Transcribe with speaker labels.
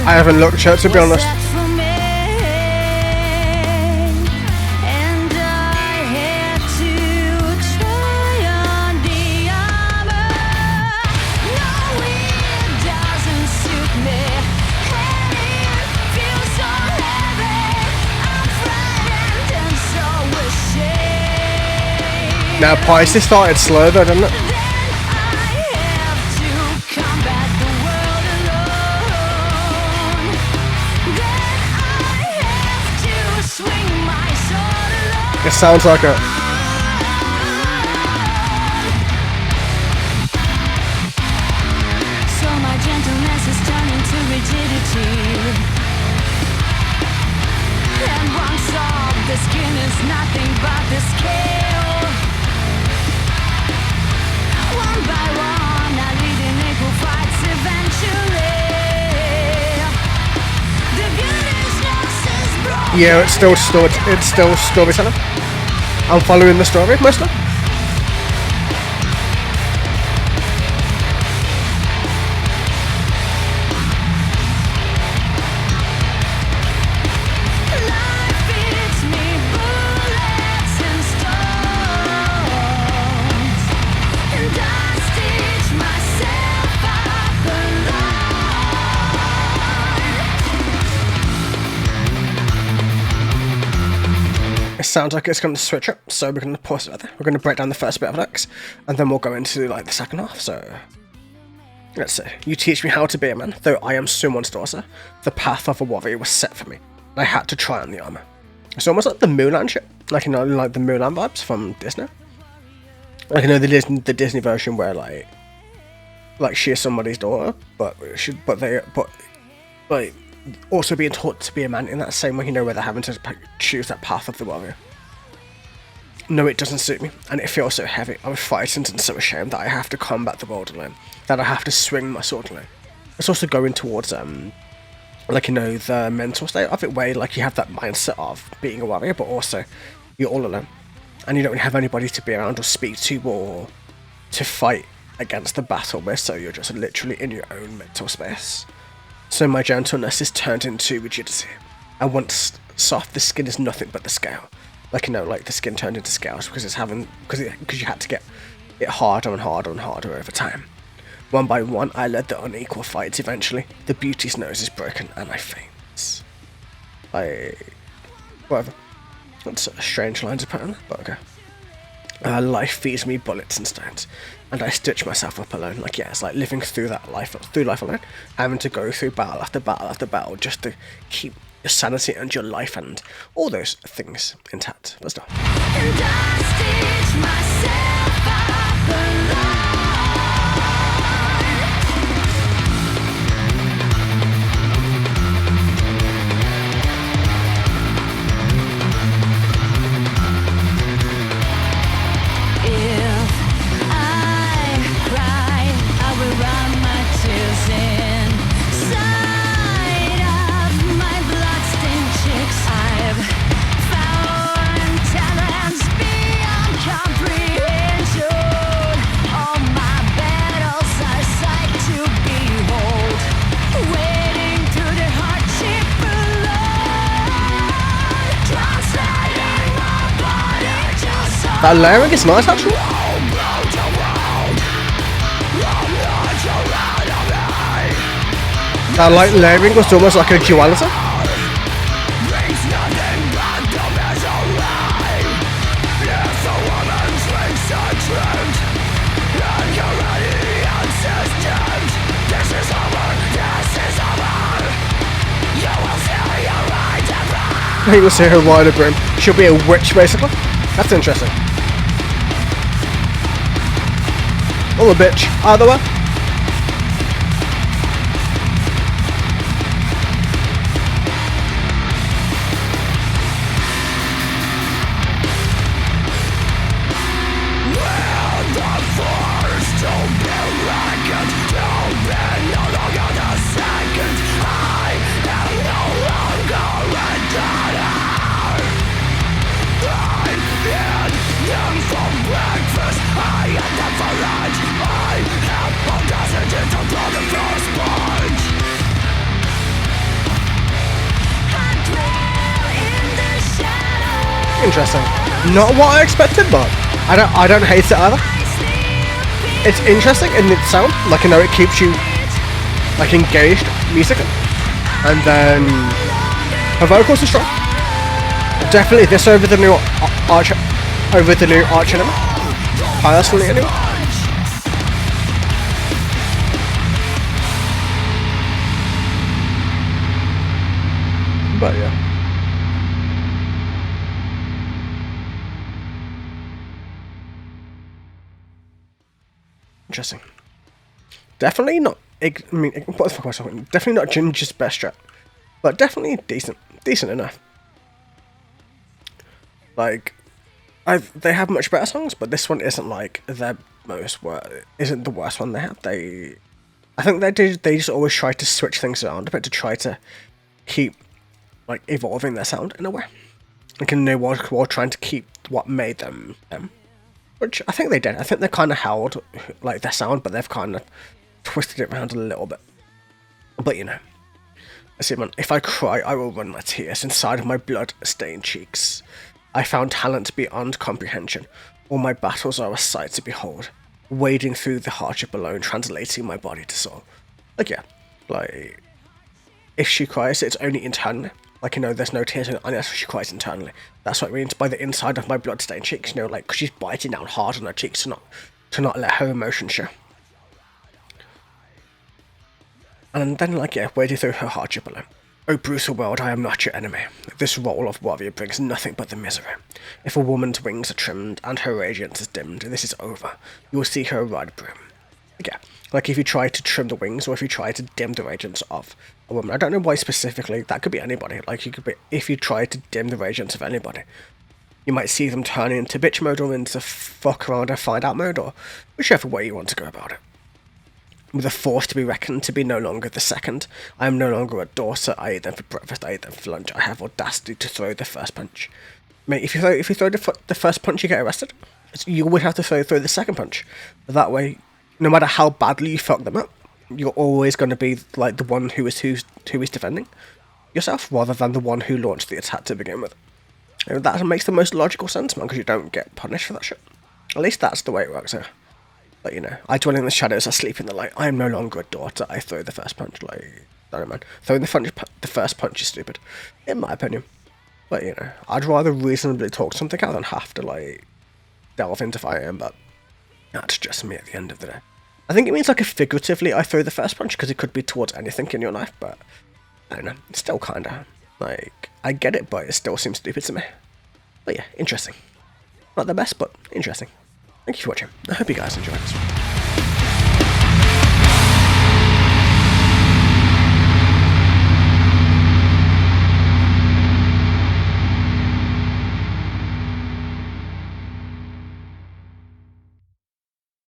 Speaker 1: I haven't looked yet, to be honest. Now, Pisces started slow though, didn't it? It sounds like a...
Speaker 2: So my gentleness is turning to rigidity. And once off, the skin is nothing but the scale. One by one, I lead in equal fights eventually. The beauty's nose is broken.
Speaker 1: Yeah, it's still storytelling. I'm following the story mostly. Sounds like it's going to switch up, so we're going to pause it right there. We're going to break down the first bit of X, and then we'll go into like the second half. So let's see. You teach me how to be a man, though I am someone's daughter. The path of a warrior was set for me. I had to try on the armor. It's almost like the Mulan shit, like, you know, like the Mulan vibes from Disney. Like, you know, the Disney version where like she is somebody's daughter, but like also being taught to be a man in that same way, you know, where they're having to choose that path of the warrior. No, it doesn't suit me, and it feels so heavy. I'm frightened and so ashamed that I have to combat the world alone, that I have to swing my sword alone. It's also going towards, like, you know, the mental state of it, where, like, you have that mindset of being a warrior, but also you're all alone, and you don't have anybody to be around or speak to or to fight against the battle with, so you're just literally in your own mental space. So my gentleness is turned into rigidity, and once soft, the skin is nothing but the scale. Like, you know, like the skin turned into scales because you had to get it harder and harder and harder over time. One by one, I led the unequal fights. Eventually, the beauty's nose is broken and I faint. Whatever. That's a strange line to put on, but okay. Life feeds me bullets and stones, and I stitch myself up alone. Like, yeah, it's like living through life alone, having to go through battle after battle after battle just to keep your sanity and your life and all those things intact. But still.
Speaker 2: And I stitch myself up alone. If I cry, I will run my tears inside of my bloodstained cheeks. I've found talents beyond comprehension. All my battles are sight to behold, wading through the hardship alone, translating my body just so.
Speaker 1: That layering is nice, actually. That like layering was almost like a duality. He will see her ride a broom. She'll be a witch, basically. That's interesting. Or a bitch, either way. interesting. Not what I expected, but I don't hate it either. It's interesting in its sound, like, you know, it keeps you like engaged musically, and then her vocals are strong. Definitely this over the new Arch Enemy, personally anyway. But yeah. Interesting. Definitely not. I mean, what the fuck was I talking? Definitely not Jinjer's best track, but definitely decent enough. Like, they have much better songs, but this one isn't like their isn't the worst one they have. I think they just always try to switch things around a bit to try to keep like evolving their sound in a way. Like, you know, while trying to keep what made them them. Which I think they did. I think they kind of held like their sound, but they've kind of twisted it around a little bit. But you know, I see, man. If I cry, I will run my tears inside of my blood-stained cheeks. I found talent beyond comprehension. All my battles are a sight to behold. Wading through the hardship alone, translating my body to soul. Like, yeah, like if she cries, it's only internally. Like, you know, there's no tears unless she cries internally. That's what it means by the inside of my blood-stained cheeks. You know, like, because she's biting down hard on her cheeks to not let her emotion show. And then, like, yeah, wading through her hardship alone. Oh, brutal world, I am not your enemy. This role of warrior brings nothing but the misery. If a woman's wings are trimmed and her radiance is dimmed, this is over. You will see her ride broom. Yeah, like if you try to trim the wings or if you try to dim the radiance of a woman. I don't know why specifically, that could be anybody. Like, you could be, if you try to dim the radiance of anybody, you might see them turn into bitch mode or into fuck around and find out mode, or whichever way you want to go about it. With a force to be reckoned, to be no longer the second. I am no longer a daughter. I eat them for breakfast, I eat them for lunch. I have audacity to throw the first punch. Mate, if you throw the first punch, you get arrested. You would have to throw the second punch. But that way, no matter how badly you fuck them up, you're always going to be like the one who is defending yourself, rather than the one who launched the attack to begin with. And that makes the most logical sense, man, because you don't get punished for that shit. At least that's the way it works here. But, you know, I dwell in the shadows, I sleep in the light. I am no longer a daughter. I throw the first punch. Like, I don't know, man. Throwing the first punch is stupid, in my opinion. But, you know, I'd rather reasonably talk something out than have to, like, delve into fire. But that's just me at the end of the day. I think it means, like, figuratively I throw the first punch, because it could be towards anything in your life. But I don't know. It's still kind of like, I get it, but it still seems stupid to me. But yeah, interesting. Not the best, but interesting. Thank you for watching. I hope you guys enjoyed this one.